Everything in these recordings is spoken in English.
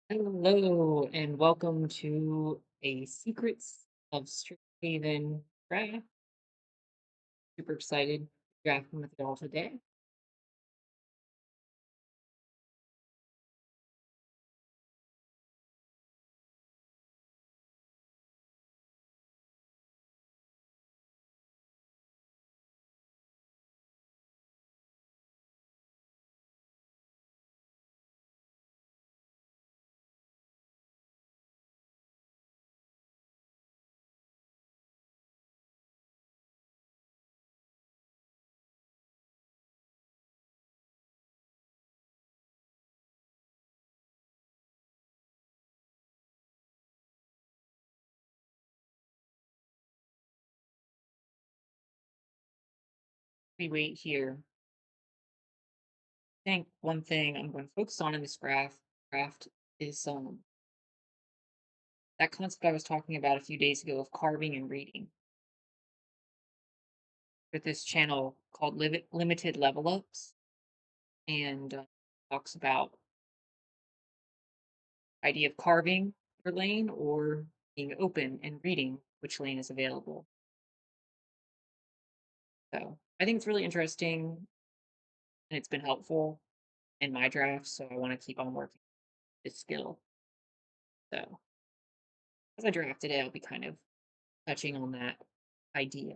Hello, and welcome to a Secrets of Street Haven draft. Super excited to drafting with y'all today. We wait here. I think one thing I'm going to focus on in this draft is that concept I was talking about a few days ago of carving and reading. With this channel called Limited Level Ups, and talks about idea of carving your lane or being open and reading which lane is available. So I think it's really interesting and it's been helpful in my draft. So I want to keep on working this skill. So as I draft today, I'll be kind of touching on that idea.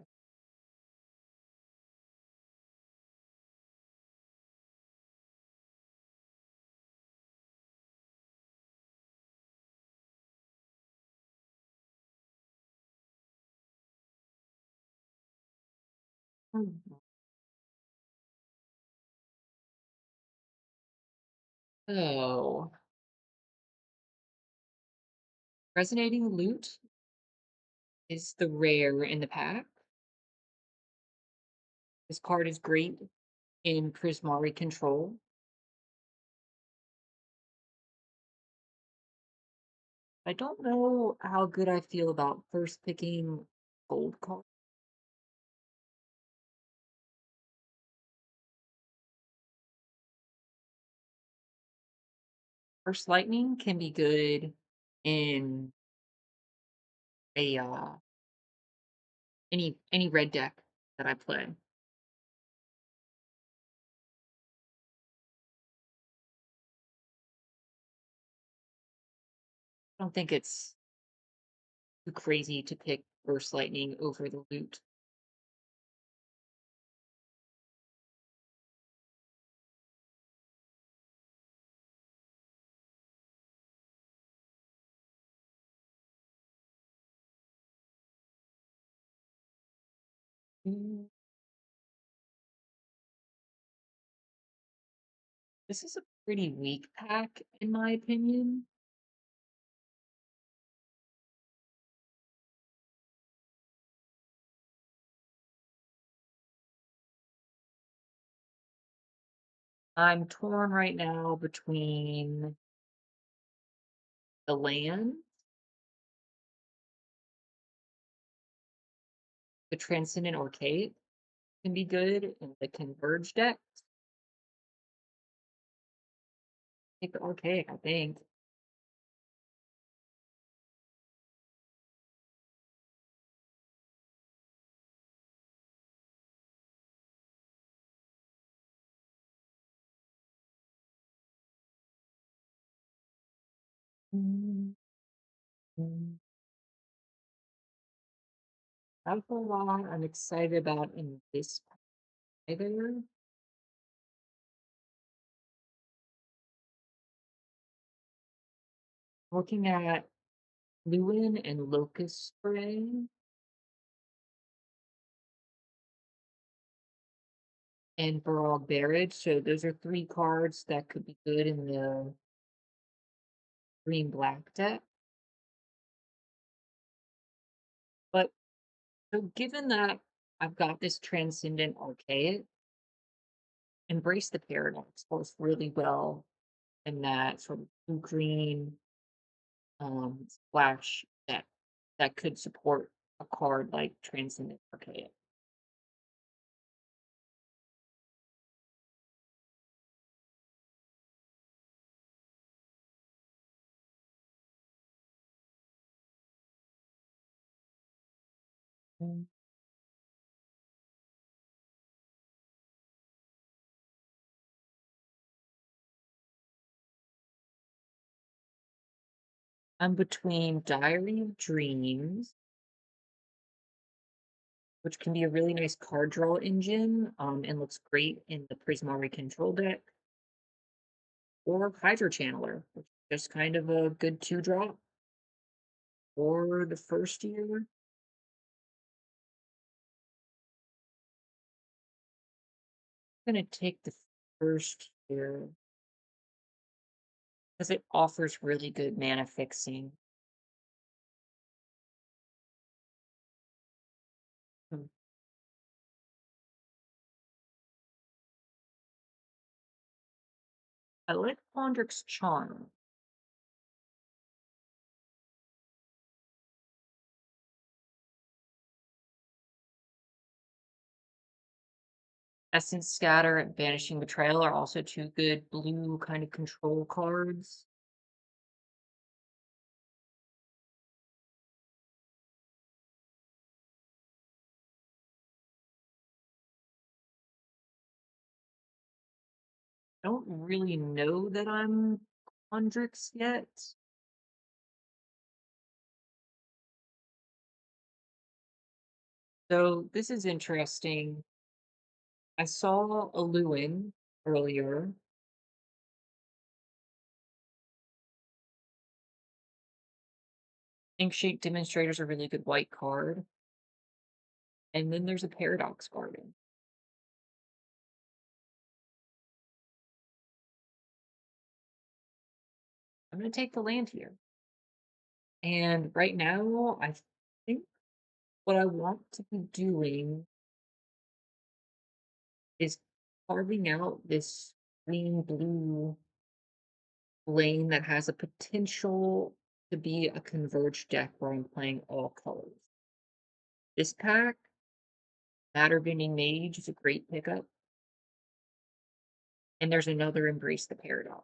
Mhm. So resonating loot is the rare in the pack. This card is great in Prismari control. I don't know how good I feel about first picking gold card. First lightning can be good in a any red deck that I play. I don't think it's too crazy to pick first lightning over the loot. Mm, This is a pretty weak pack, in my opinion. I'm torn right now between the land, the Transcendent Orchid can be good, and the Converge deck. Take the Archaic, I think. Mm, mm. That's a lot I'm excited about in this either. Looking at Lewin and Locust Spray and Barog Barrage. So those are three cards that could be good in the green black deck. But so given that I've got this Transcendent Archaic, Embrace the Paradox works really well in that sort of blue green splash deck that could support a card like Transcendent Archaic. Mm. I'm between Diary of Dreams, which can be a really nice card draw engine, and looks great in the Prismari control deck, or Hydro Channeler, which is just kind of a good two drop. Or the first year, I'm gonna take the first year because it offers really good mana fixing. Hmm. I like Pondrick's Charm. Essence Scatter and Banishing Betrayal are also two good blue kind of control cards. I don't really know that I'm Pondrix yet. So this is interesting. I saw a Lewin earlier. Ink Demonstrator's a really good white card. And then there's a Paradox Garden. I'm going to take the land here. And right now, I think what I want to be doing is carving out this green blue lane that has a potential to be a converged deck where I'm playing all colors. This pack, Matter Bending Mage, is a great pickup. And there's another Embrace the Paradox.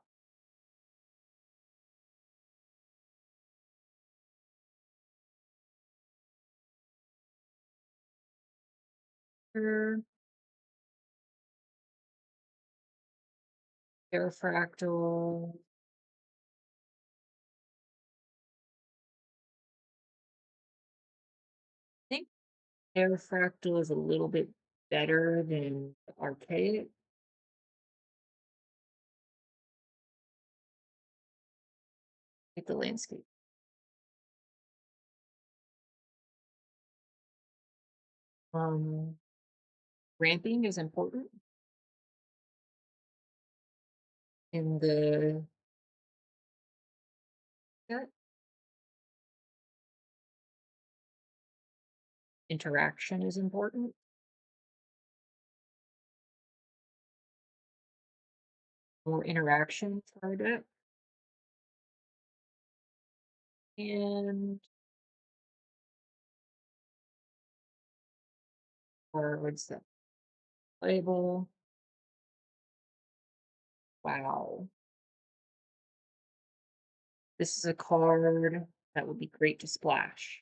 Parafractal. I think Parafractal is a little bit better than Archaic. At the landscape. Um, Ramping is important in the set. Interaction is important. More interaction for our deck. And cards that playable. Wow. This is a card that would be great to splash.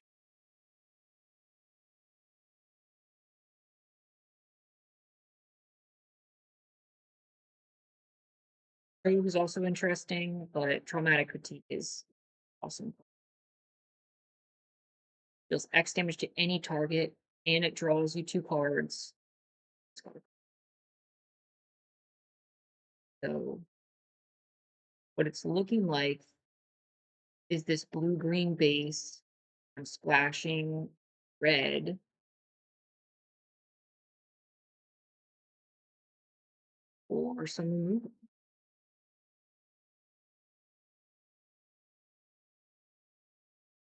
Brave is also interesting, but Traumatic Critique is awesome. Deals X damage to any target, and it draws you two cards. So, what it's looking like is this blue green base. I'm splashing red. Or some removal.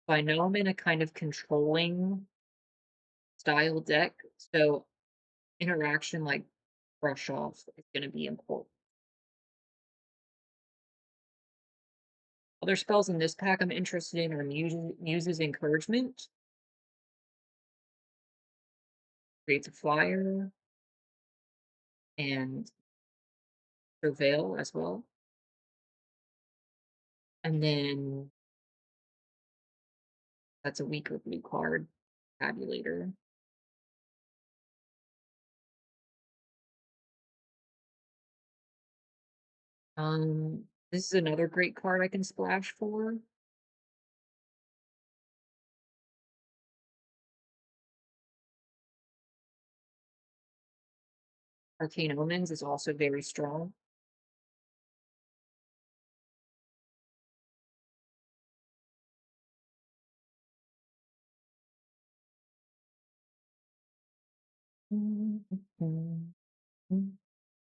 So I know I'm in a kind of controlling style deck, so interaction like brush off is going to be important. Other spells in this pack I'm interested in are Muse's Encouragement. Creates a flyer. And Travail as well. And then that's a weaker blue card, Tabulator. This is another great card I can splash for. Arcane Omens is also very strong.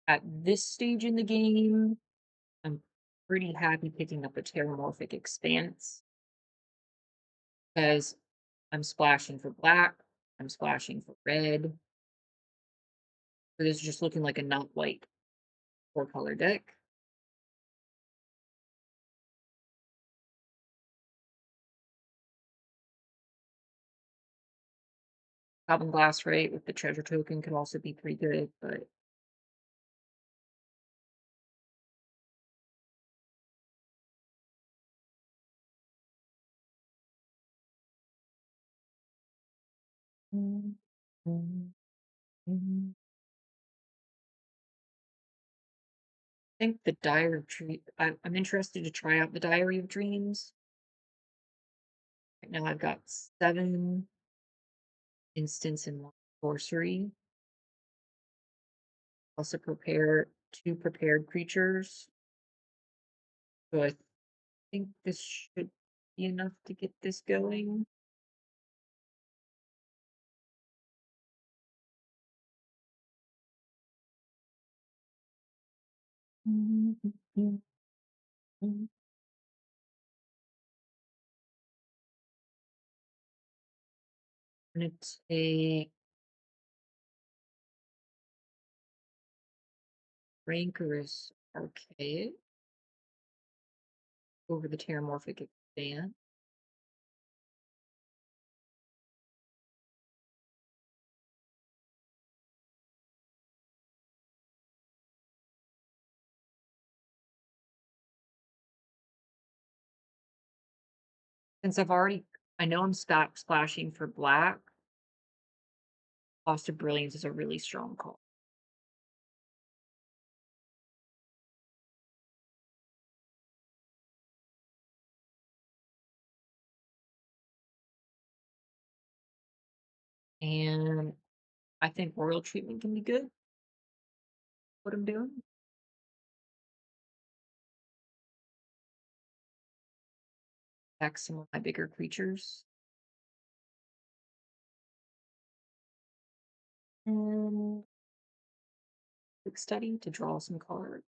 At this stage in the game, I'm pretty happy picking up a Terramorphic Expanse because I'm splashing for black, I'm splashing for red. So this is just looking like a not white four-color deck. Goblin Glass Rate with the treasure token could also be pretty good, but Mm, mm, mm. I think the Diary of Dreams. I'm interested to try out the Diary of Dreams. Right now I've got 7 instants and 1 sorcery. Also prepare 2 prepared creatures. So I think this should be enough to get this going. Mm, mm, mm, mm. I'm gonna take Rancorous Archaic over the Terramorphic Expand. Since I know I'm splashing for black, Lost of Brilliance is a really strong call. And I think Royal Treatment can be good. What I'm doing. Attack some of my bigger creatures. And quick study to draw some cards.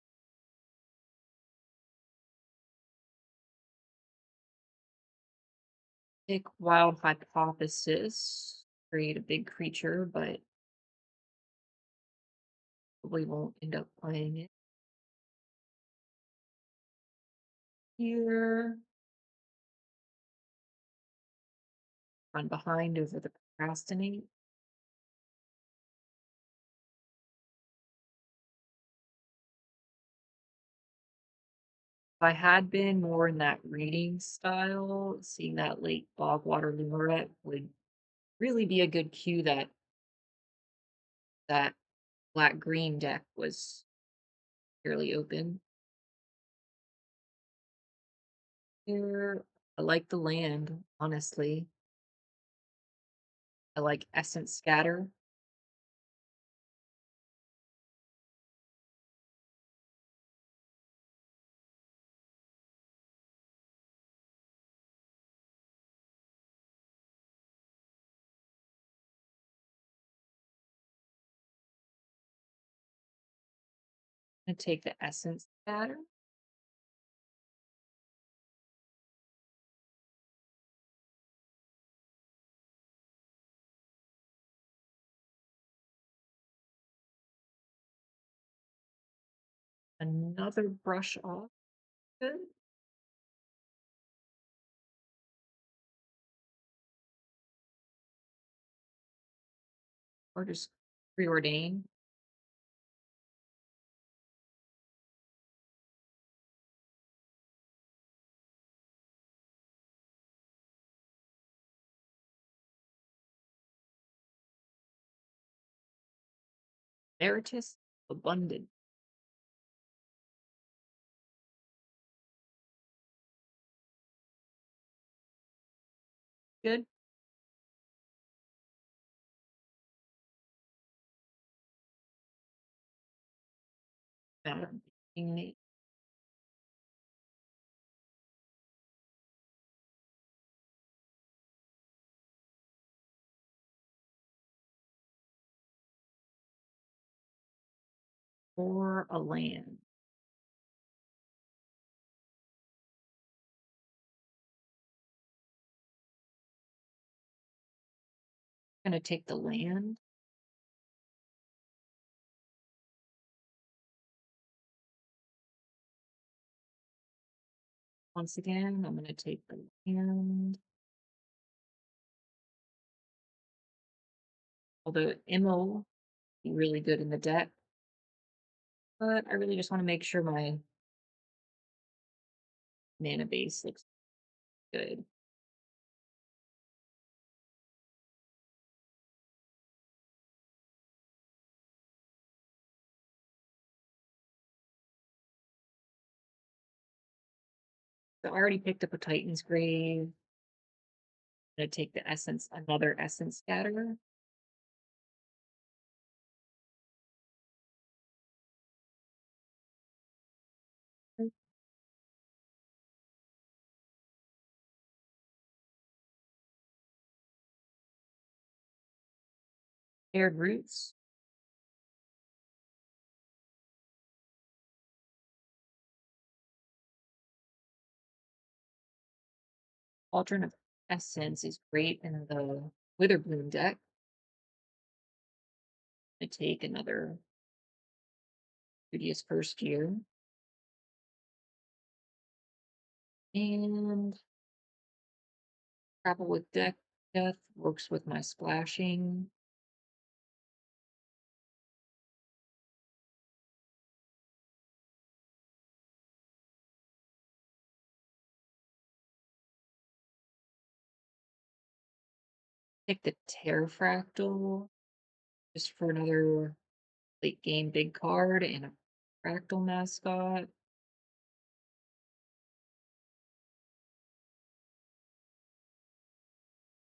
Pick Wild Hypothesis. Create a big creature, but probably won't end up playing it here. Run behind over the Procrastinate. If I had been more in that reading style, seeing that late Bogwater Lumerette would really be a good cue that that black green deck was fairly open. Here, I like the land, honestly. I like Essence Scatter. I'm gonna take the Essence Scatter. Another brush off. Good. Or just preordain. Veritas Abundant. Good. Being the or a land. Gonna take the land. Once again, I'm gonna take the land. Although MO be really good in the deck, but I really just want to make sure my mana base looks good. So I already picked up a Titan's Grave. I'm gonna take the essence, another essence scatter. Paired roots. Cauldron of Essence is great in the Witherbloom deck. I take another Studious First Year. And Grapple with Deck Death works with my splashing. Take the Terrafractal just for another late game big card and a fractal mascot.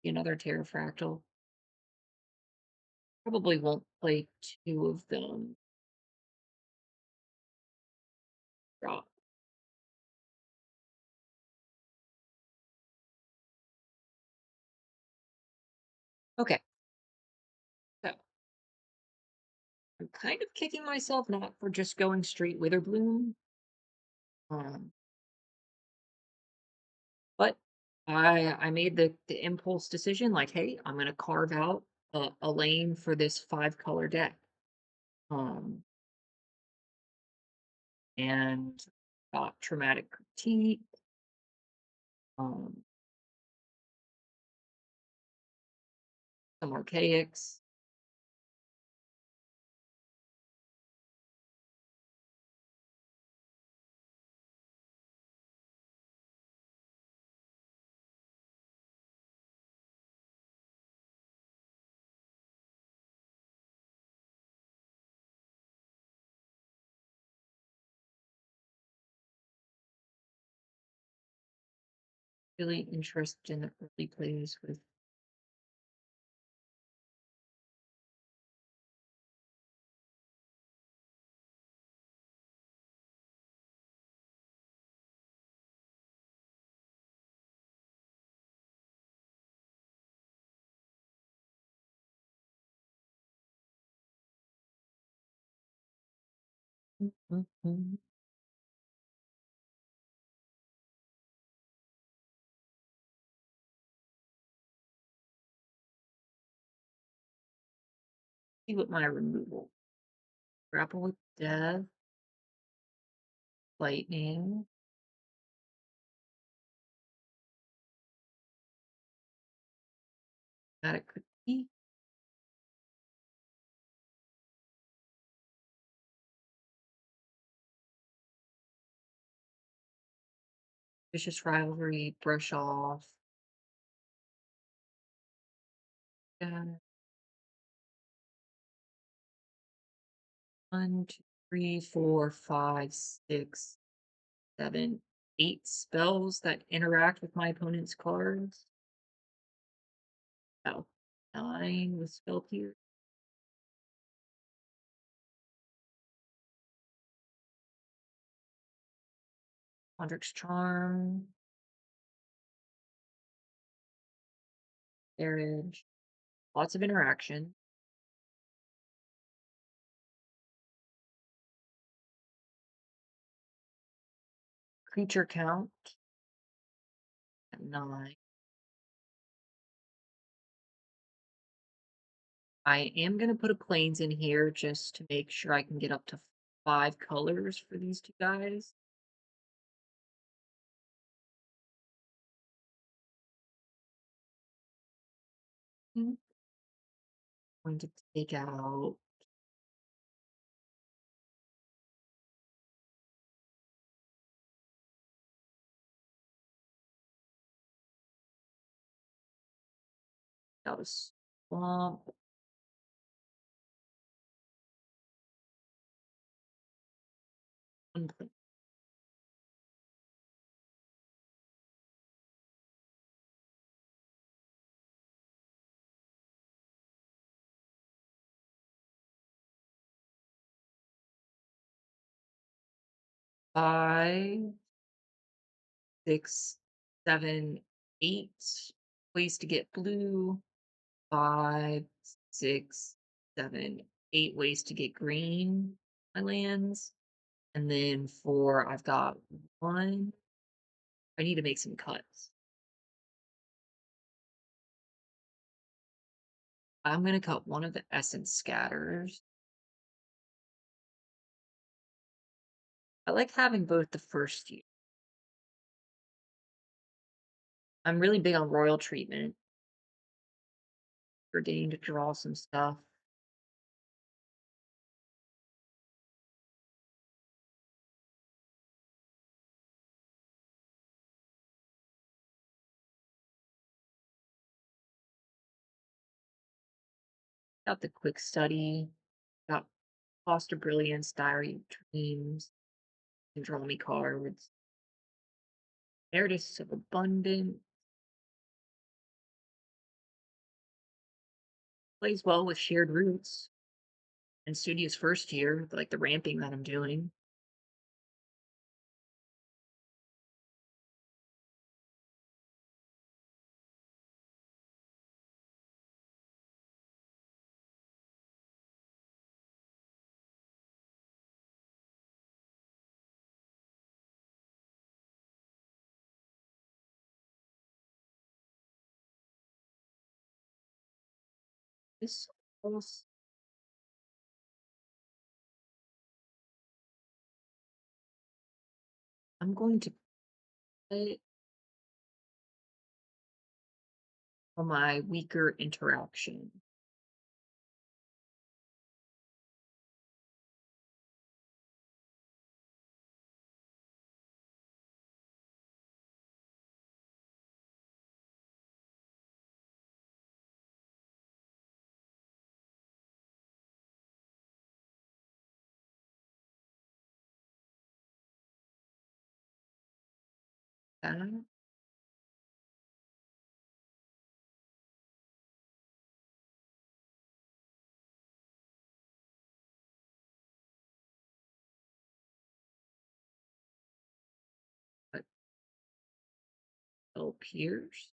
Another Terrafractal. Probably won't play two of them. Drop. Okay. So I'm kind of kicking myself not for just going straight Witherbloom. Um, but I made the impulse decision like, hey, I'm gonna carve out a lane for this 5 color deck. Um and got traumatic critique. Um some archaics. Really interested in the early plays with Mhm. See what my removal. Grapple with death, lightning, traumatic critique, vicious rivalry, brush off. And 1, 2, 3, 4, 5, 6, 7, 8 spells that interact with my opponent's cards. Oh, 9 with spell pierce. Condric's Charm. Marriage. Lots of interaction. Creature count at 9. I am gonna put a plains in here just to make sure I can get up to 5 colors for these 2 guys. Mm. Going to take out a swamp. One plains. 5, 6, 7, 8 ways to get blue. 5, 6, 7, 8 ways to get green. My lands. And then for I've got 1. I need to make some cuts. I'm gonna cut one of the essence scatters. I like having both the first year. I'm really big on royal treatment. Ordained to draw some stuff. Got the quick study. Got Foster Brilliance, Diary of Dreams. Can draw me cards. Narratives of Abundance. Plays well with shared roots. And Studio's first year, like the ramping that I'm doing. This almost I'm going to play for my weaker interaction. That, but Pierce.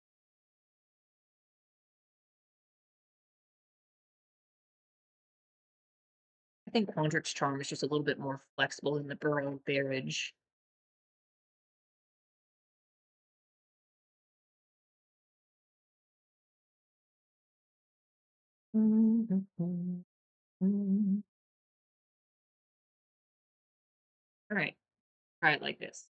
I think Quandric's Charm is just a little bit more flexible than the Burrow Barrage. All right, try it like this.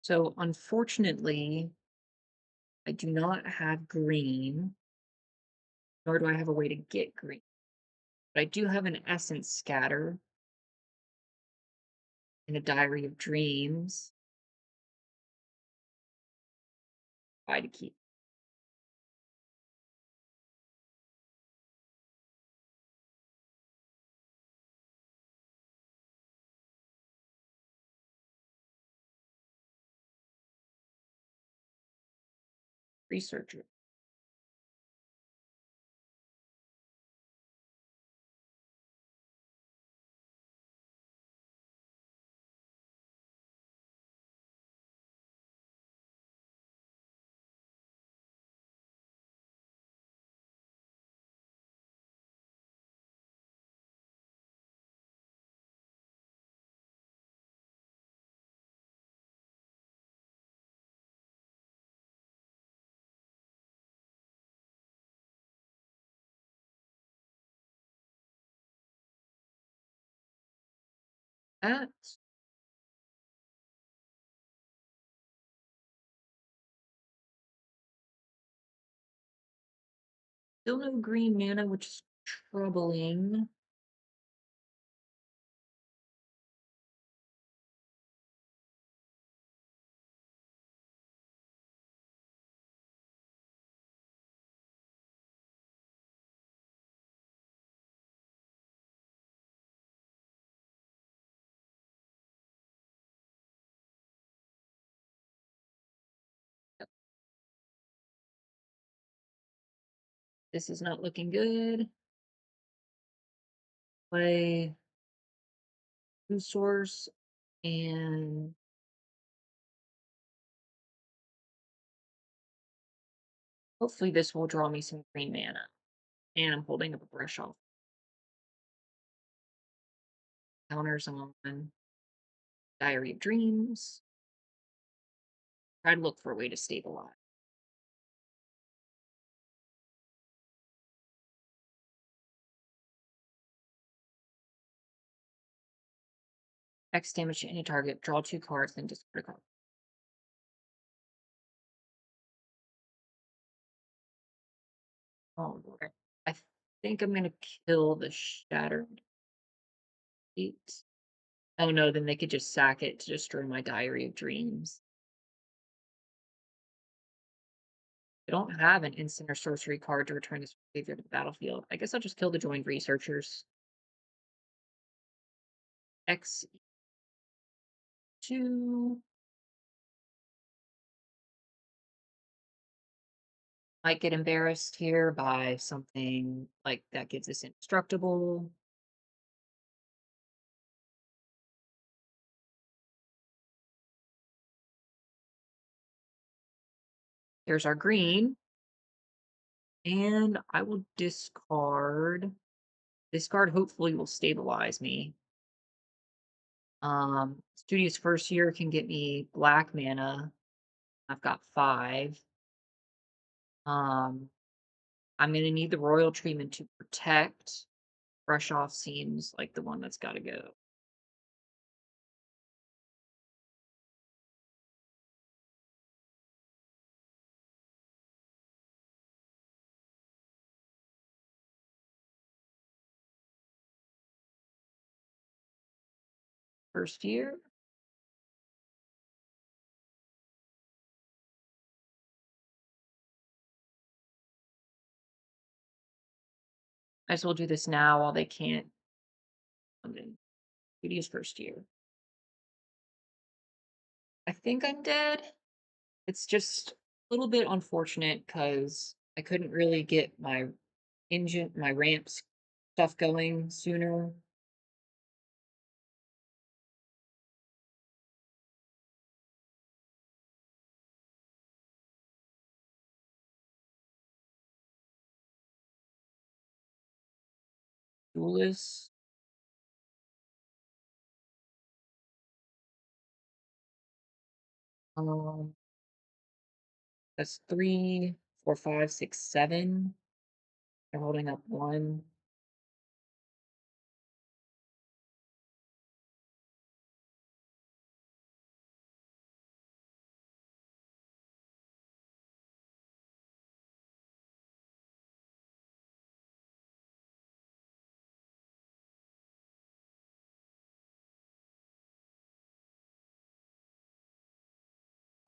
So unfortunately, I do not have green, nor do I have a way to get green. But I do have an essence scatter in a diary of dreams. Try to keep researcher. That's still no green mana, which is troubling. This is not looking good. Play blue source and hopefully this will draw me some green mana. And I'm holding up a brush off. Counters on Diary of Dreams. Try to look for a way to stabilize. X damage to any target. Draw 2 cards, then discard a card. Oh, Lord. I think I'm gonna kill the Shattered Eight. Oh no, then they could just sack it to destroy my Diary of Dreams. I don't have an instant or sorcery card to return this behavior to the battlefield. I guess I'll just kill the joined researchers. X2 might get embarrassed here by something like that gives us indestructible. Here's our green. And I will discard. This card hopefully will stabilize me. Studious First Year can get me black mana. I've got 5. Um, I'm gonna need the royal treatment to protect. Brush off seems like the one that's gotta go. First year. Might as well do this now while they can't. Studious First Year. I think I'm dead. It's just a little bit unfortunate because I couldn't really get my ramps stuff going sooner. Duelist. Um, that's 3, 4, 5, 6, 7. They're holding up 1.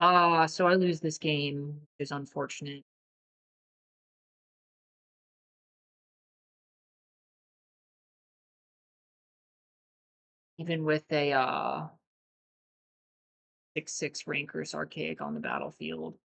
Ah, so I lose this game, which is unfortunate. Even with a 6/6 Rankers Archaic on the battlefield.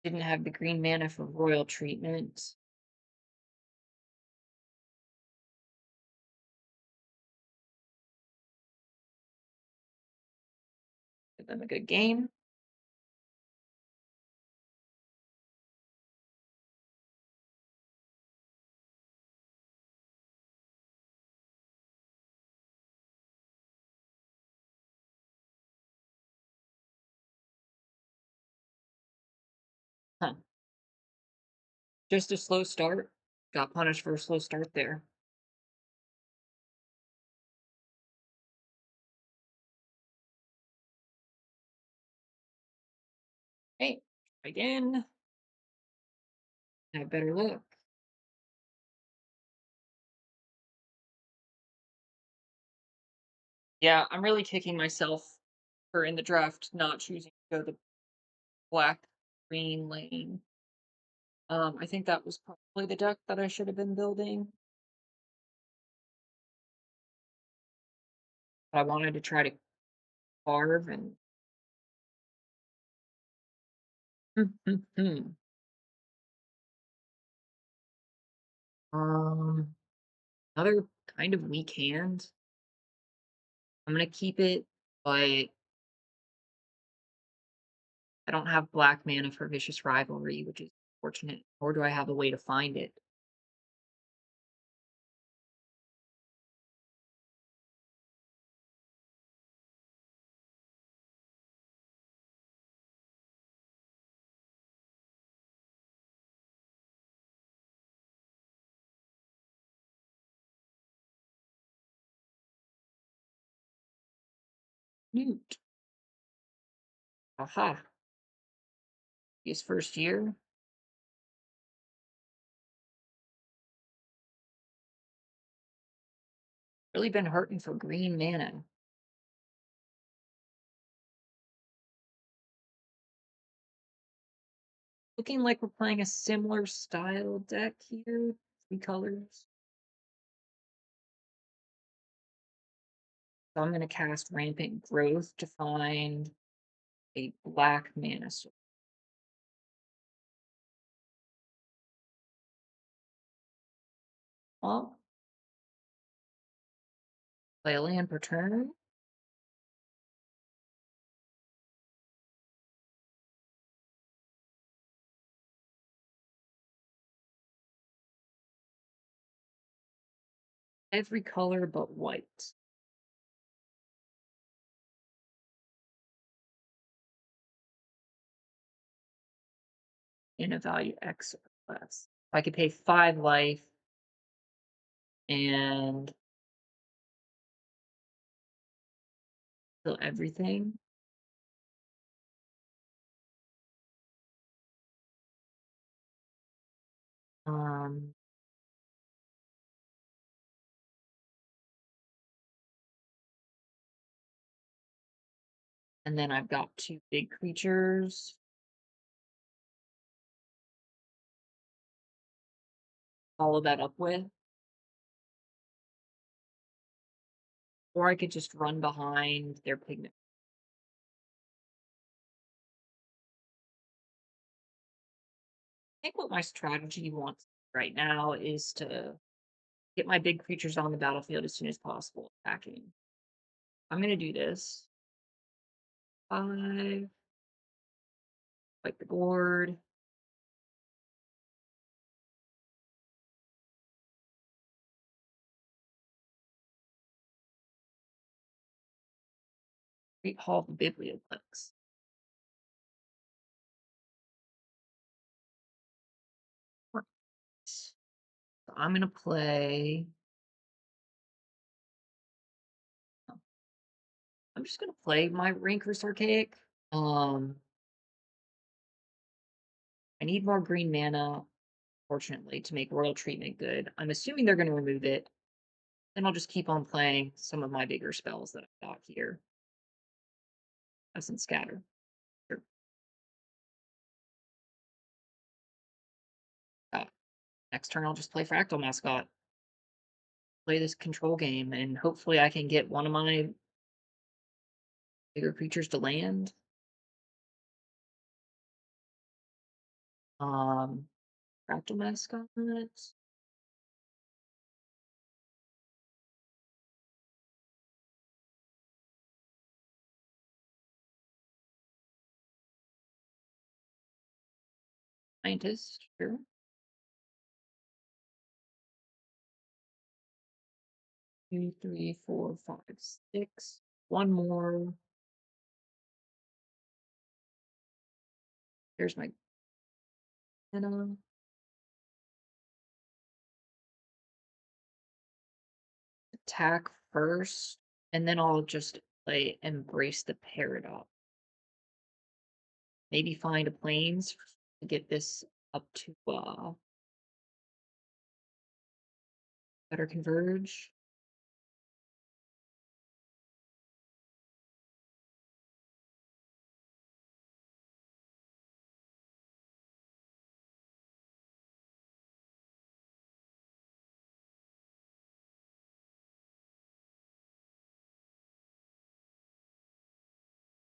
Didn't have the green mana for royal treatment. Give them a good game. Huh. Just a slow start. Got punished for a slow start there. Hey, again. Have better luck. Yeah, I'm really kicking myself for in the draft not choosing to go the black green lane. I think that was probably the deck that I should have been building. I wanted to try to carve and um another kind of weak hand. I'm gonna keep it, but I don't have black mana for Vicious Rivalry, which is fortunate, or do I have a way to find it? Newt. Aha. His first year. Really been hurting for green mana. Looking like we're playing a similar style deck here. 3 colors. So I'm gonna cast Rampant Growth to find a black mana source. Well, play a land per turn. Every color but white. In a value X or less. I could pay 5 life and kill everything. Um, and then I've got 2 big creatures. Follow that up with. Or I could just run behind their pigment. I think what my strategy wants right now is to get my big creatures on the battlefield as soon as possible, attacking. I'm gonna do this. 5, wipe the board. Great Hall of Biblioplex. I'm gonna play. I'm just gonna play my Rancor's Archaic. Um, I need more green mana, fortunately, to make Royal Treatment good. I'm assuming they're gonna remove it. Then I'll just keep on playing some of my bigger spells that I've got here. Essence Scatter. Sure. Uh, Next turn, I'll just play Fractal Mascot. Play this control game, and hopefully I can get one of my bigger creatures to land. Um, Fractal Mascot. Scientist. Sure. 2, 3, 4, 5, 6. One more. Here's my mana. Attack first, and then I'll just play Embrace the Paradox. Maybe find a planes to get this up to better converge.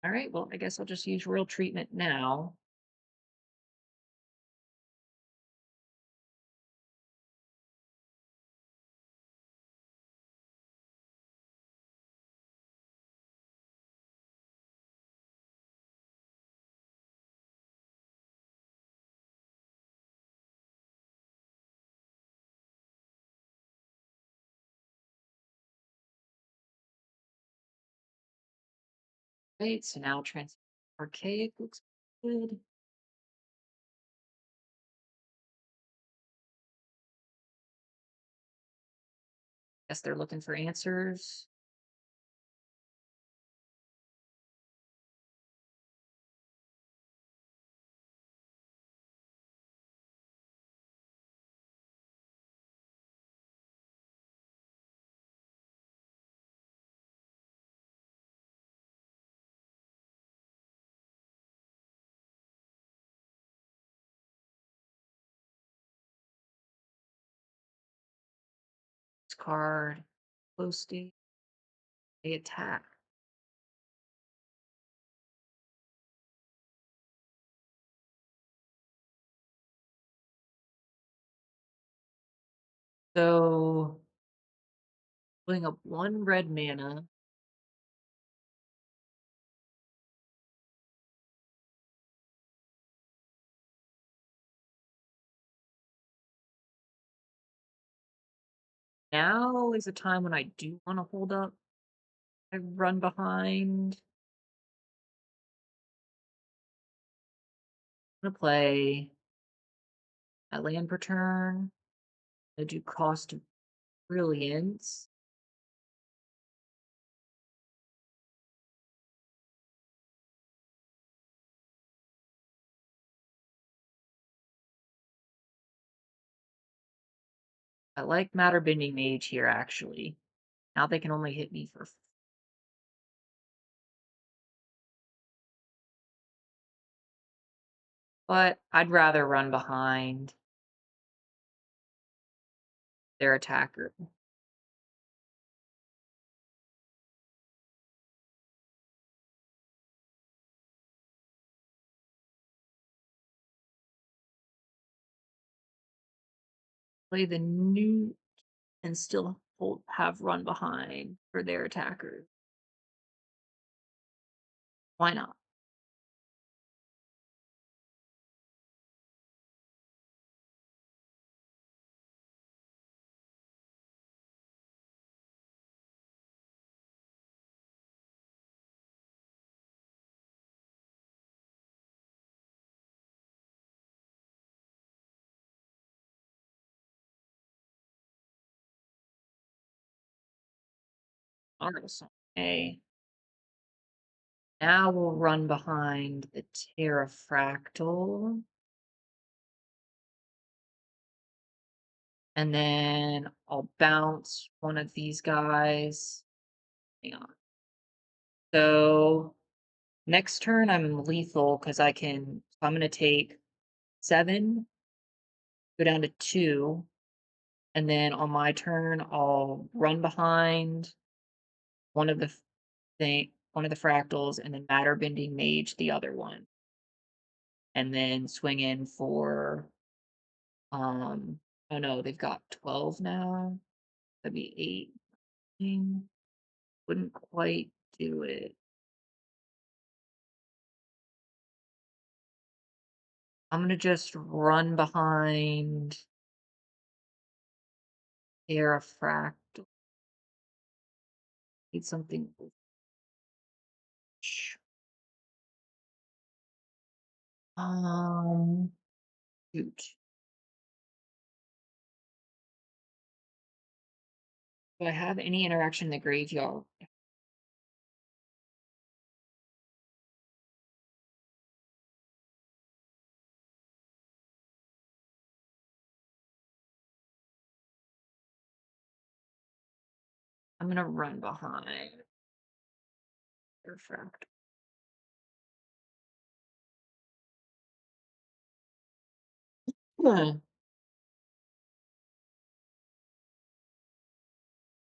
All right, well, I guess I'll just use Royal Treatment now. Right, so now Archaic looks good. Guess they're looking for answers. This card, close state, they attack. So, putting up one red mana. Now is a time when I do want to hold up. I run behind. I'm gonna play a land per turn. I do cost of brilliance. I like Matter Bending Mage here, actually. Now they can only hit me for. But I'd rather run behind their attacker. Play the new and still have run behind for their attacker. Why not? Alright, so A. Now we'll run behind the Terrafractal. And then I'll bounce one of these guys. Hang on. So next turn I'm lethal because I'm gonna take 7, go down to 2, and then on my turn I'll run behind one of the one of the fractals and then matter bending mage the other one. And then swing in for oh no, they've got 12 now. That'd be 8. 9. Wouldn't quite do it. I'm gonna just run behind Aerofractal. Need something. Um, shoot. Do I have any interaction in the graveyard? I'm gonna run behind Aerofractal. Hmm.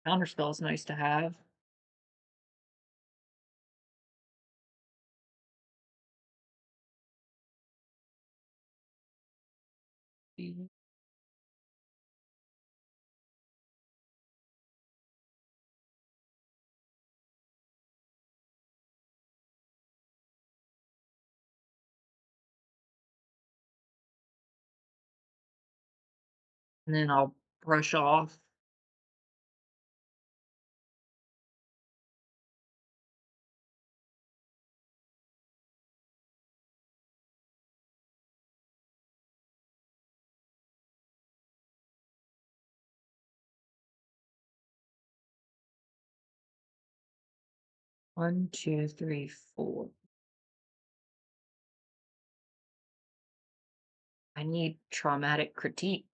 Counterspell is nice to have. Mhm. And then I'll brush off. One, two, three, 4. I need traumatic critique.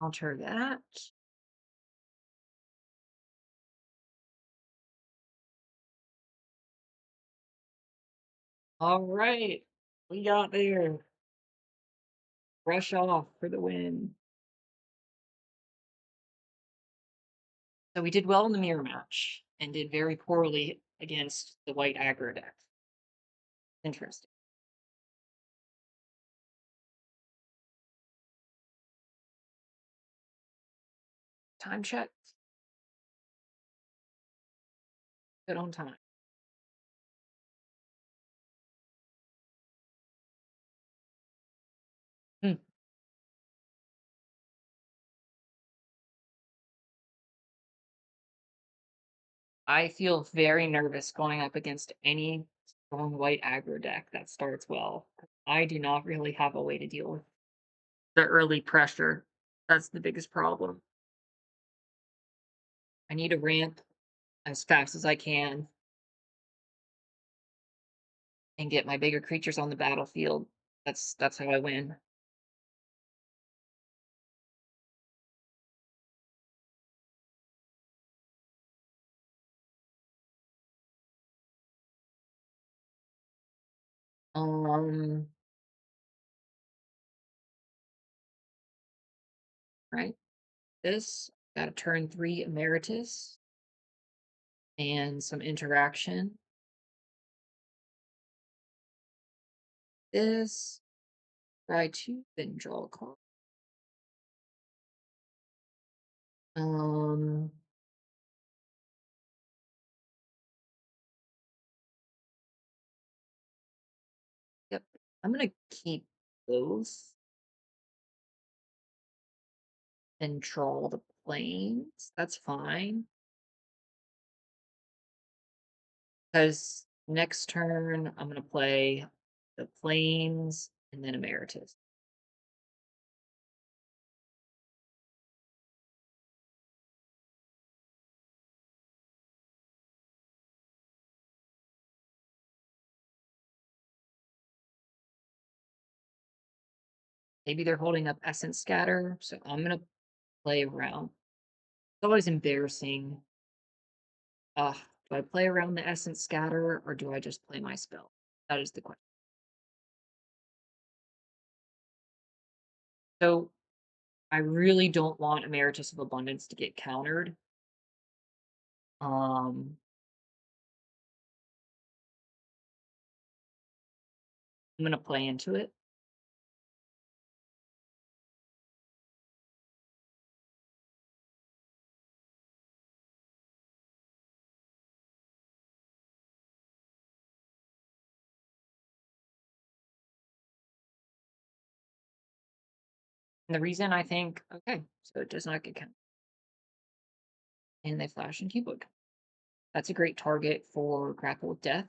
Alter that. All right. We got there. Brush off for the win. So we did well in the mirror match and did very poorly against the white aggro deck. Interesting. Time check. Good on time. Hmm. I feel very nervous going up against any strong white aggro deck that starts well. I do not really have a way to deal with the early pressure. That's the biggest problem. I need a ramp as fast as I can and get my bigger creatures on the battlefield. That's how I win. Um, right. This got a turn 3 emeritus and some interaction. this. Try to then draw a card. Um, yep. I'm gonna keep those and draw the planes. That's fine. Because next turn I'm gonna play the planes and then Emeritus. Maybe they're holding up Essence Scatter, so I'm gonna play around. It's always embarrassing. Do I play around the Essence Scatter or do I just play my spell? That is the question. So I really don't want Emeritus of Abundance to get countered. Um, I'm gonna play into it. And the reason I think, okay, so it does not get countered. And they flash and keyboard. That's a great target for Grapple with Death.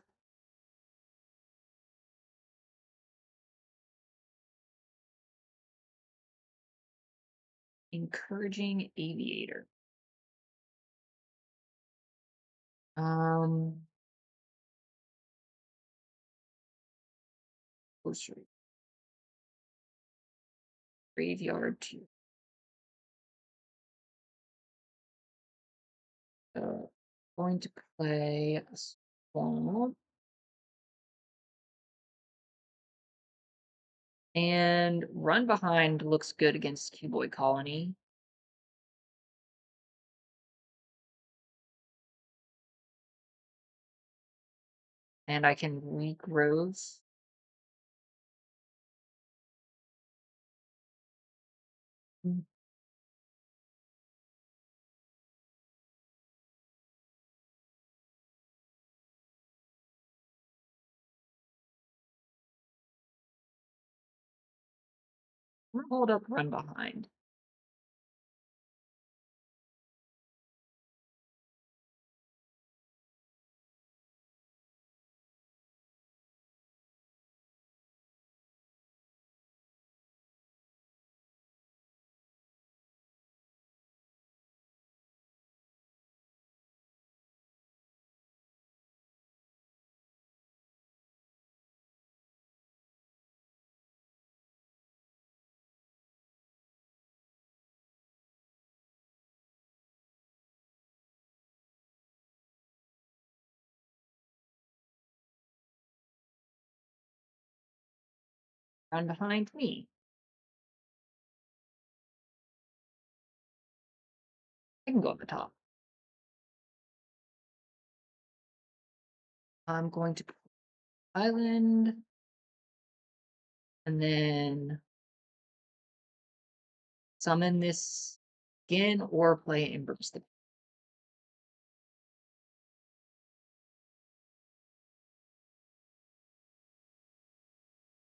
Encouraging Aviator. Um, Grocery. Graveyard to going to play a Swamp. And Run Behind looks good against Cuboid Colony. And I can regrowth. I'm gonna hold up Run Behind. Run behind me. I can go at the top. I'm going to Island. And then summon this again or play Embrace the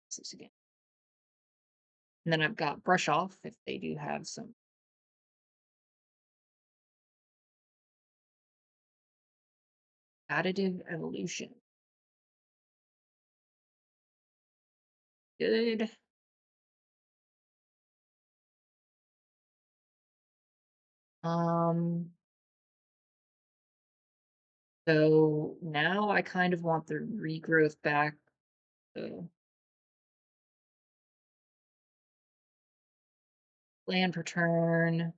Pieces again. And then I've got Brush Off if they do have some additive evolution. Good. Um, so now I kind of want the regrowth back. So land per turn.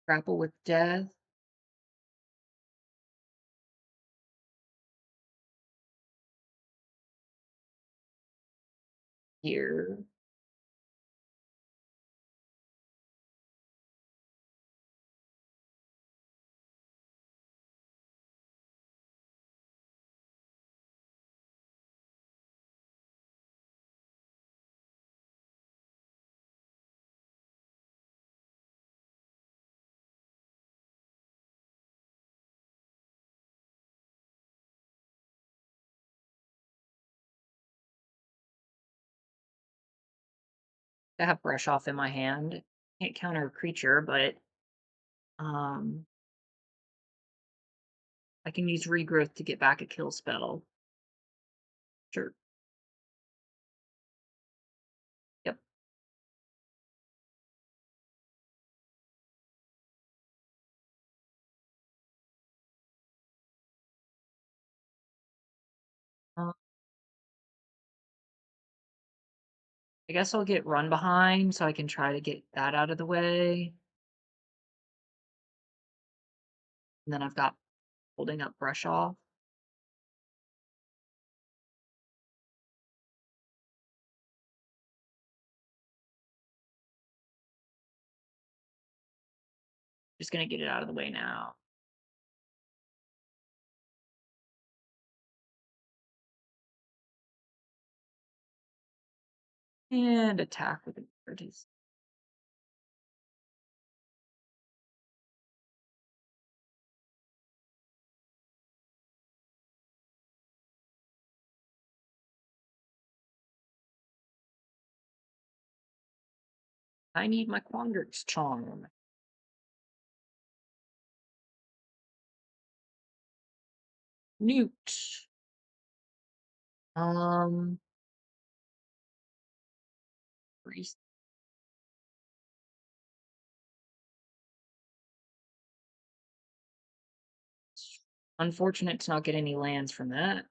Grapple with death. Here. I have brush off in my hand. Can't counter a creature, but um I can use regrowth to get back a kill spell. Sure. Yep. Uh, I guess I'll get run behind so I can try to get that out of the way. And then I've got holding up brush off. Just gonna get it out of the way now. And attack with advantage. I need my Quandark's charm. Newt. Um Priest. Unfortunate to not get any lands from that.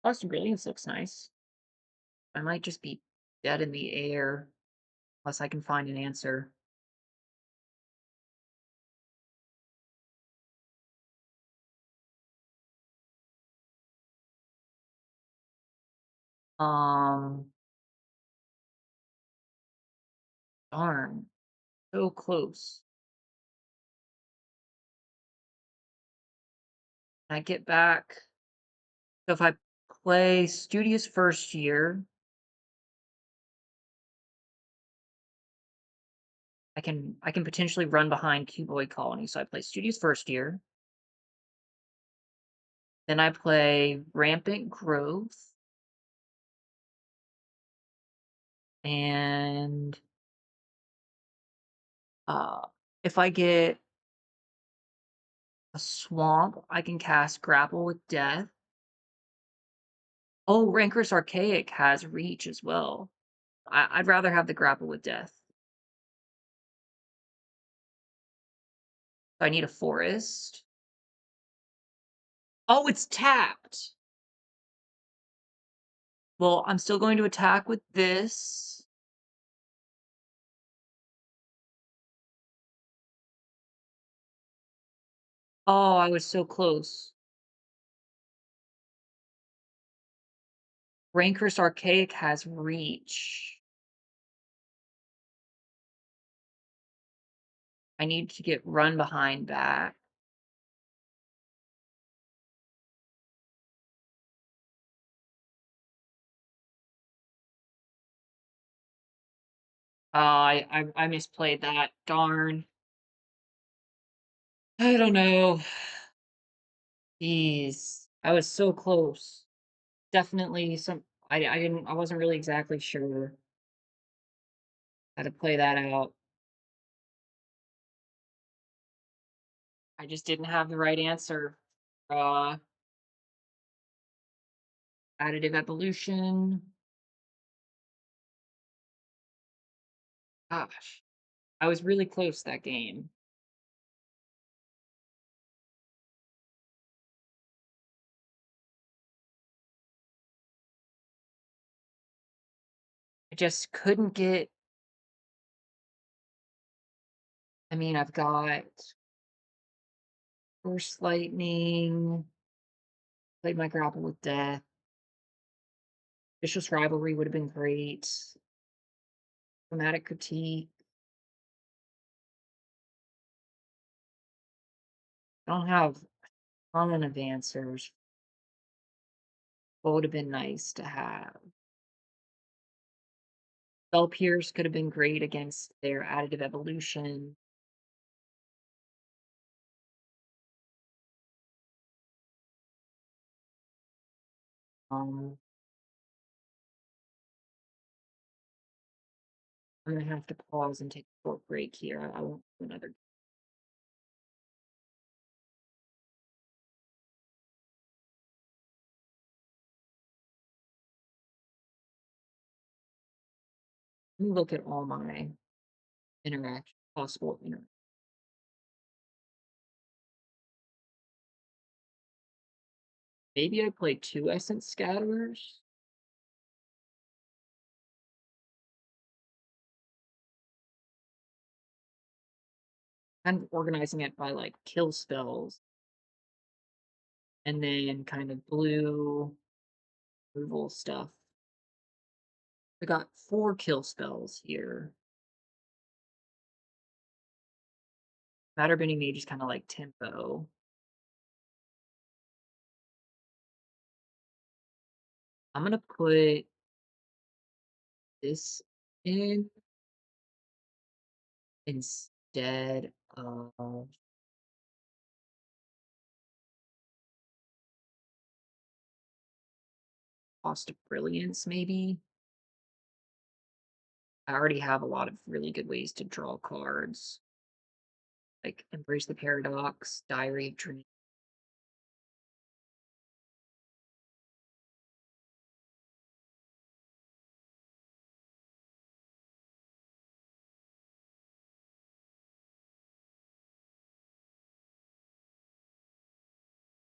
Plus Brilliance looks nice. I might just be dead in the air unless I can find an answer. Um Darn. So close. I get back. So if I play Studious First Year, I can potentially run behind Cuboid Colony. So I play Studious First Year. Then I play Rampant Growth. And uh if I get a swamp, I can cast Grapple with Death. Oh, Rancorous Archaic has reach as well. I'd rather have the Grapple with Death. So I need a forest. Oh, it's tapped. Well, I'm still going to attack with this. Oh, I was so close. Rancorous Archaic has reach. I need to get run behind back. I misplayed that. Darn. I don't know. Jeez. I was so close. Definitely some I wasn't really exactly sure how to play that out. I just didn't have the right answer. Uh Additive evolution. Gosh. I was really close that game. I just couldn't get I mean, I've got Burst Lightning, played my Grapple with Death. Vicious Rivalry would have been great. Dramatic Critique. I don't have a ton of answers. What would have been nice to have? Spell Pierce could have been great against their additive evolution. Um, I'm gonna have to pause and take a short break here. I won't do another. Let me look at all my interaction possible interaction. Maybe I play 2 Essence Scatterers? Kind of organizing it by, like, kill spells, and then kind of blue removal stuff. I got 4 kill spells here. Matter Bending Mage is kinda like tempo. I'm gonna put this in instead of Cost of Brilliance, maybe? I already have a lot of really good ways to draw cards, like Embrace the Paradox, Diary of Dreams.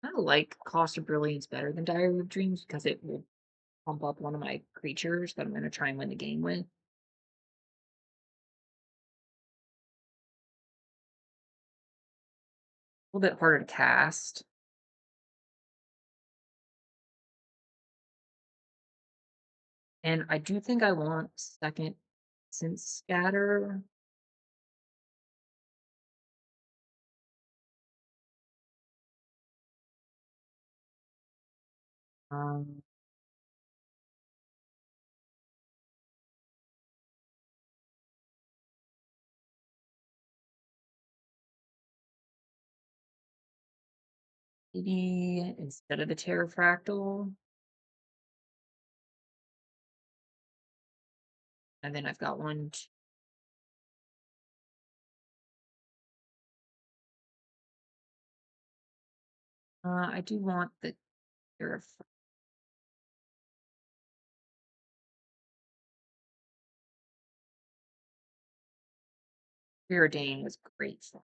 I like Cost of Brilliance better than Diary of Dreams because it will pump up one of my creatures that I'm gonna try and win the game with. A little bit harder to cast. And I do think I want second since scatter. Um, maybe instead of the Terrafractal. And then I've got one. I do want the Terrafractal. Preordain was great for.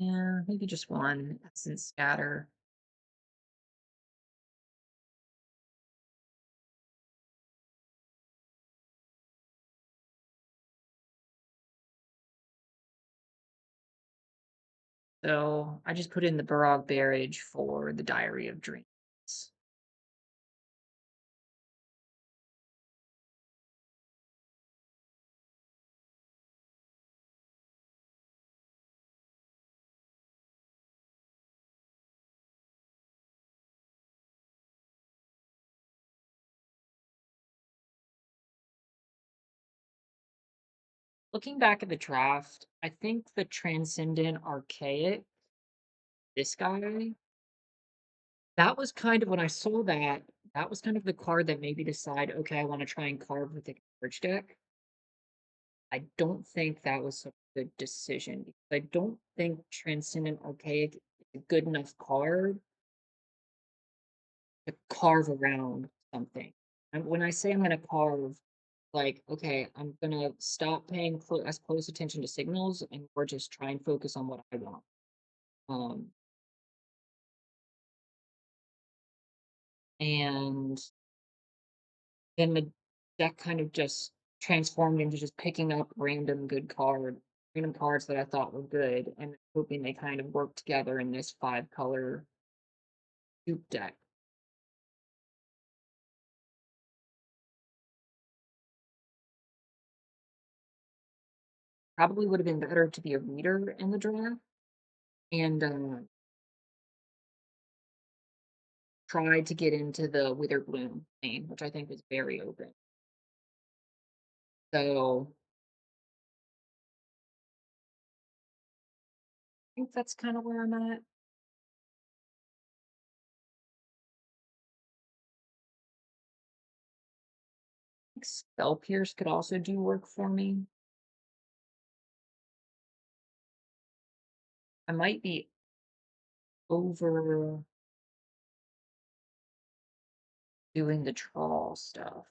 Yeah, maybe just one since scatter. So I just put in the Barog Barrage for the Diary of Dreams. Looking back at the draft, I think the Transcendent Archaic, this guy, that was kind of when I saw that, that was kind of the card that made me decide, okay, I want to try and carve with the Converge deck. I don't think that was a good decision because I don't think Transcendent Archaic is a good enough card to carve around something. And when I say I'm going to carve, like, okay, I'm going to stop paying as close attention to signals and or just try and focus on what I want. Um, and then the deck kind of just transformed into just picking up random cards that I thought were good, and hoping they kind of work together in this 5 color soup deck. Probably would have been better to be a reader in the draft and tried to get into the Withered Bloom lane, which I think was very open. So I think that's kind of where I'm at. I think Spell Pierce could also do work for me. I might be over doing the trawl stuff.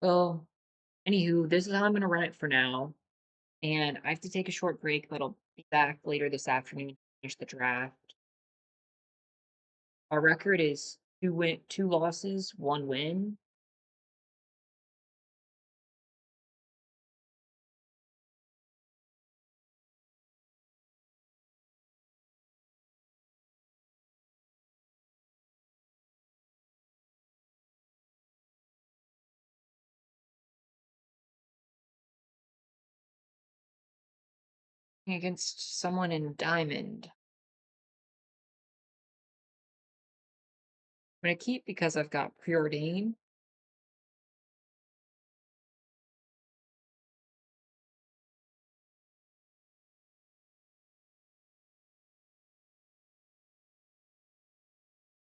Well, anywho, this is how I'm going to run it for now. And I have to take a short break, but I'll be back later this afternoon to finish the draft. Our record is 2 losses, 1 win. Against someone in Diamond. I'm going to keep because I've got Preordain.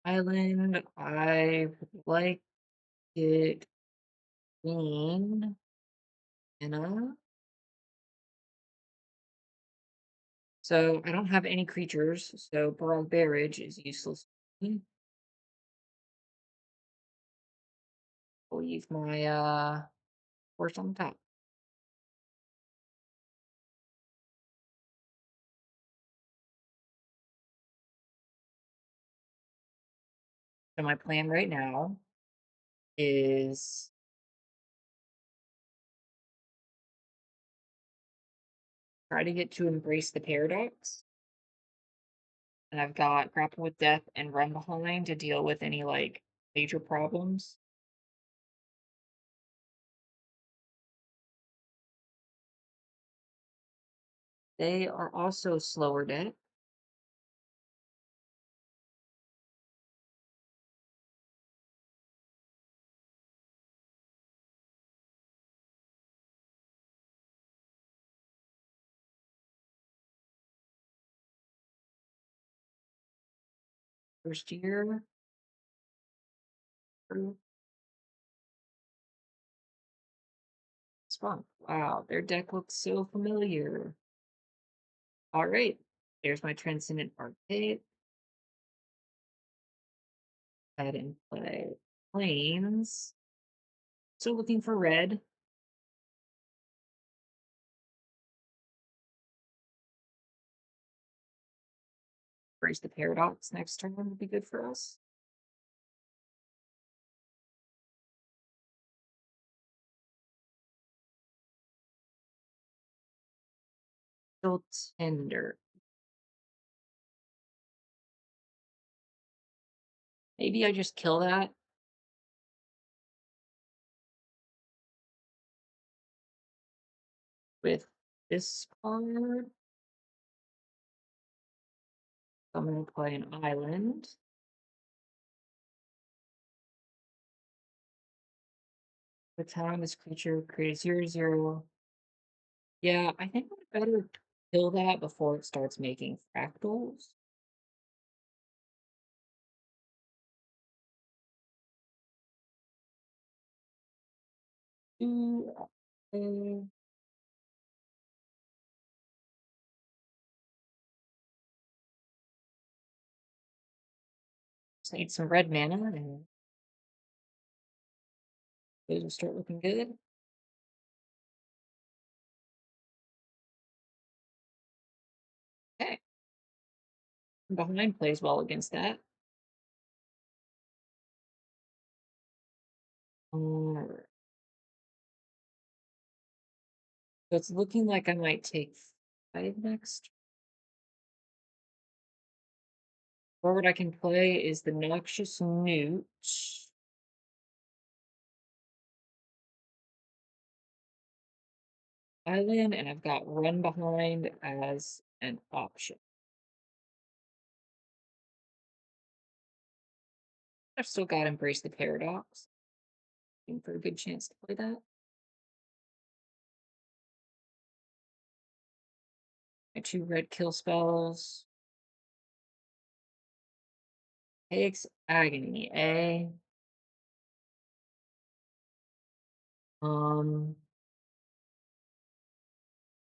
Island, I would like it being Anna. So I don't have any creatures, so Barrage Barrage is useless. I'll leave my horse on the top. So my plan right now is try to get to Embrace the Paradox. And I've got Grapple with Death and Run Behind to deal with any like major problems. They are also slower deck. First year. Spunk. Wow, their deck looks so familiar. All right, there's my Transcendent Arcade. Head and play Plains. Still looking for red. Embrace the Paradox next turn would be good for us. Still tender. Maybe I just kill that with this card. I'm going to play an island. The time this creature creates 0/0. Yeah, I think I'd better kill that before it starts making fractals. Do just need some red mana and those will start looking good. Okay. Behind plays well against that. Alright. So it's looking like I might take 5 next. Forward I can play is the Noxious Newt. Island, and I've got Run Behind as an option. I've still got Embrace the Paradox. Looking for a good chance to play that. My 2 red kill spells. Takes Agony, eh? Um,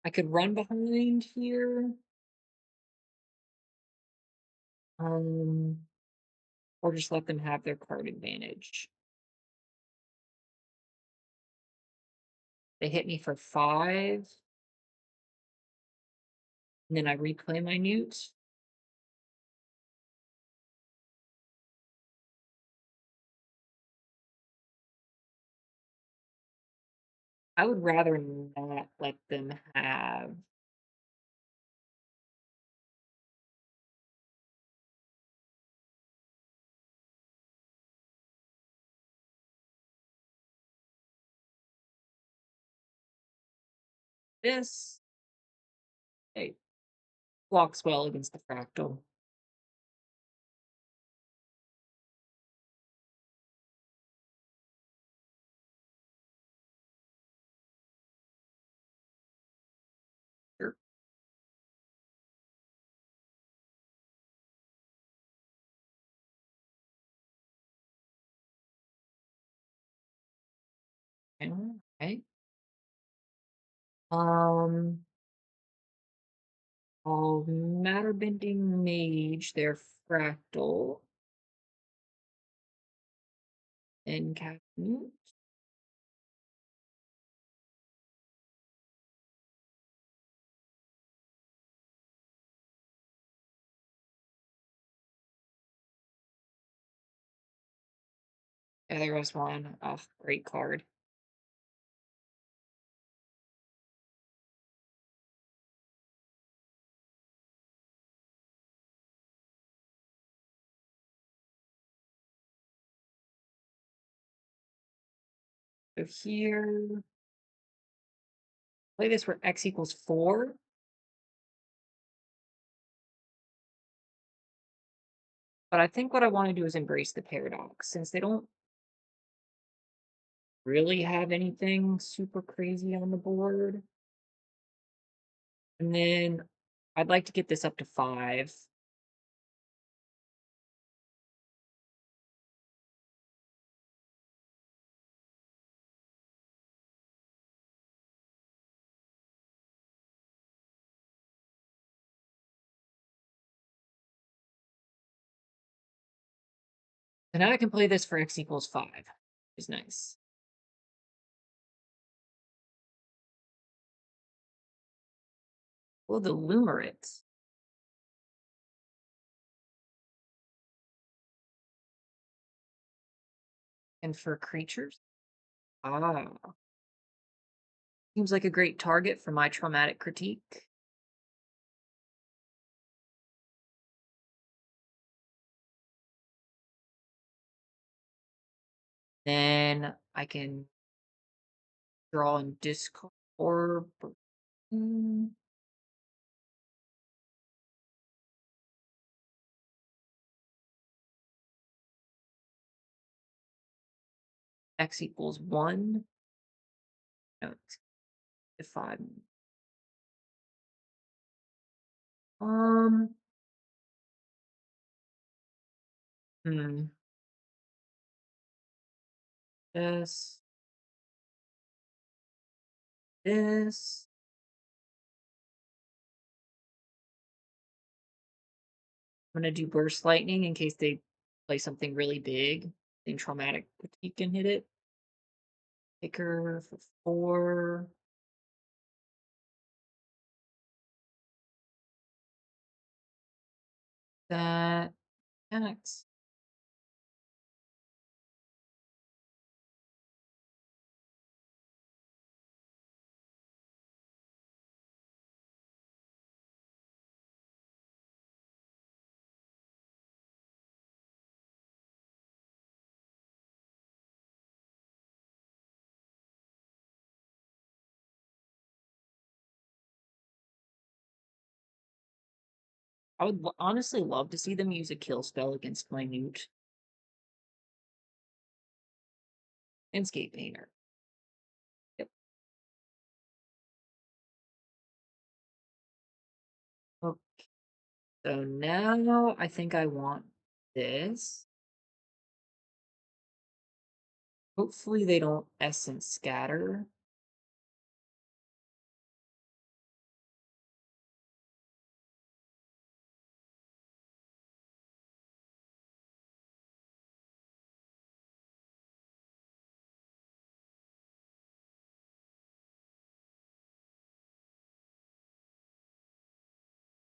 I could Run Behind here. Um, or just let them have their card advantage. They hit me for 5. And then I replay my newt. I would rather not let them have this. It blocks well against the fractal. Sure. Okay. Um, I'll matter bending mage their fractal and cast newt. Yeah, there was one. Oh, great card. So here, play this where x equals 4. But I think what I want to do is embrace the paradox since they don't really have anything super crazy on the board. And then I'd like to get this up to 5. And now I can play this for x equals 5. Is nice. Oh, the Lumerate. And for creatures? Ah. Seems like a great target for my traumatic critique. Then I can draw and discard. Mm, x equals 1. No, it's 5. Um, hmm. This, this. I'm gonna do burst lightning in case they play something really big. Then traumatic critique can hit it. Picker for 4. That X. I would honestly love to see them use a kill spell against my Newt. Landscape Painter. Yep. Oh, so now I think I want this. Hopefully they don't Essence Scatter.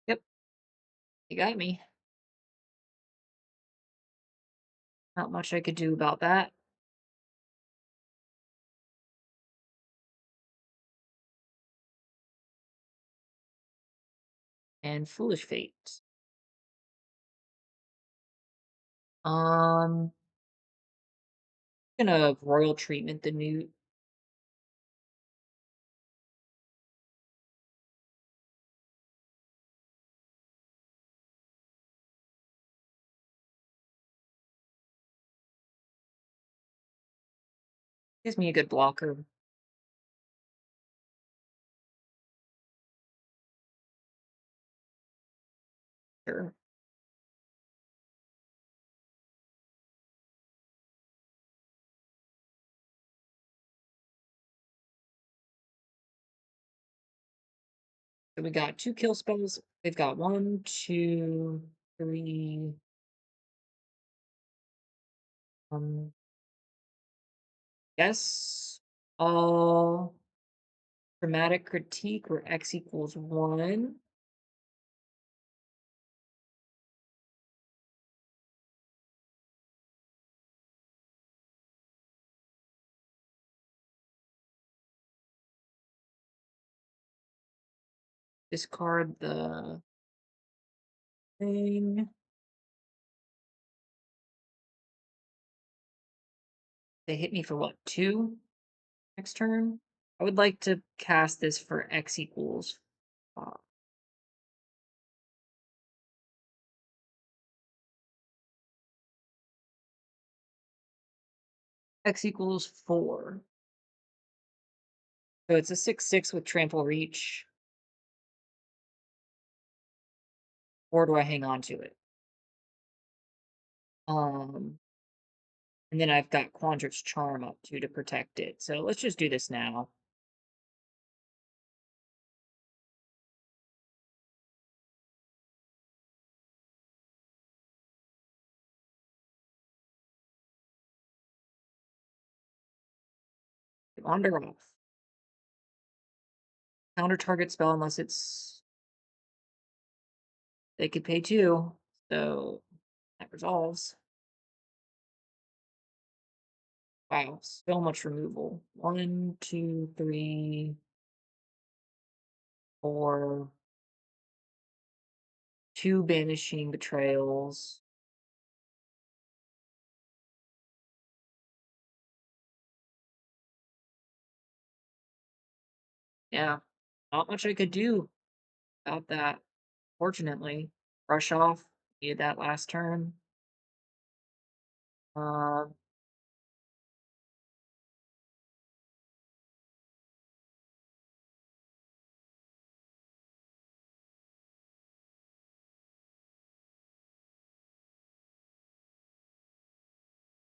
Yep, you got me. Not much I could do about that. And Foolish Fate. Um, gonna Royal Treatment the Newt. Gives me a good blocker. Sure. So we got 2 kill spells. They've got 1, 2, 3. Guess all dramatic critique where X equals 1. Discard the thing. They hit me for what, 2 next turn? I would like to cast this for X equals 5. X equals 4. So it's a 6/6 with trample reach. Or do I hang on to it? Um, and then I've got Quandric's Charm up too to protect it. So let's just do this now. Wander off. Counter target spell unless it's they could pay 2. So that resolves. Wow, so much removal. 1, 2, 3, 4. 2 banishing betrayals. Yeah, not much I could do about that. Fortunately, brush off. Needed that last turn. Uh,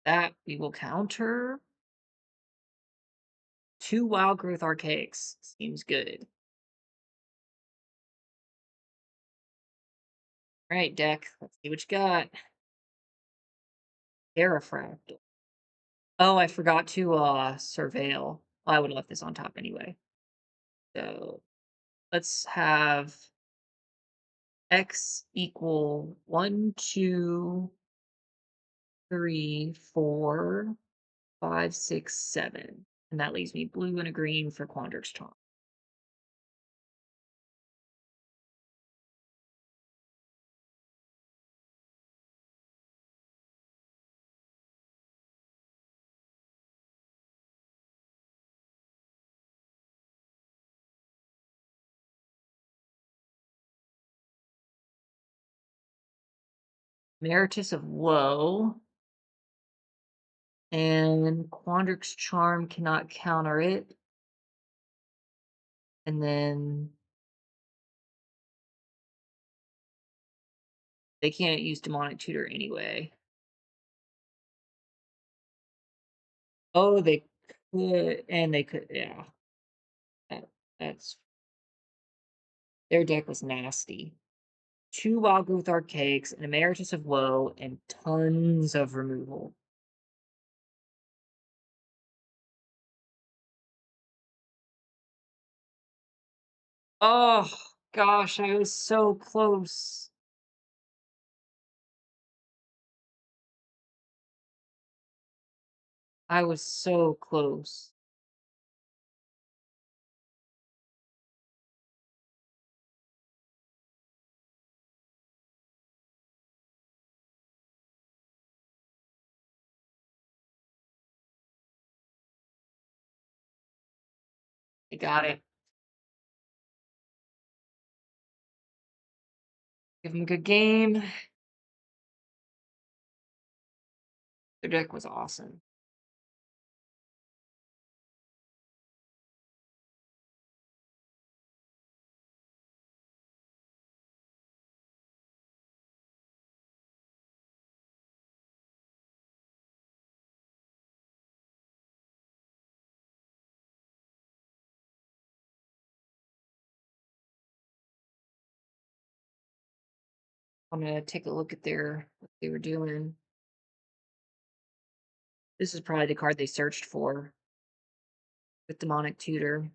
that we will counter. 2 Wild Growth Archaics seems good. All right, deck. Let's see what you got. Terrafractal. Oh, I forgot to surveil. I would have left this on top anyway. So let's have X equal 1, 2, 3, 4, 5, 6, 7. And that leaves me blue and a green for Quandric's Charm. Emeritus of Woe, and Quandric's Charm cannot counter it. And then they can't use Demonic Tutor anyway. Oh, they could, and they could, yeah. That, that's their deck was nasty. 2 Wild Growth Archaics, an Emeritus of Woe, and tons of removal. Oh gosh, I was so close. I was so close. They got it. Give them a good game. Their deck was awesome. I'm gonna take a look at their what they were doing. This is probably the card they searched for with Demonic Tutor.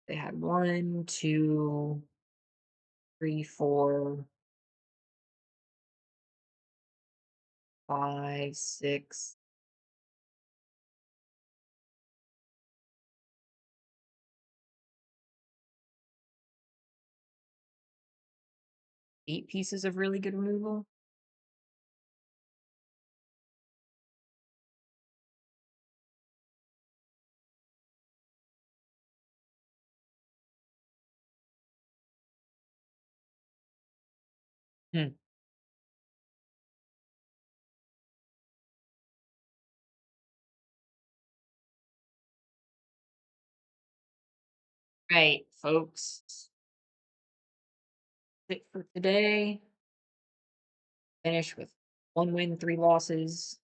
They had one, two, three, four, five, six, 8 pieces of really good removal. Hmm. Right, folks. That's it for today. Finish with 1 win, 3 losses.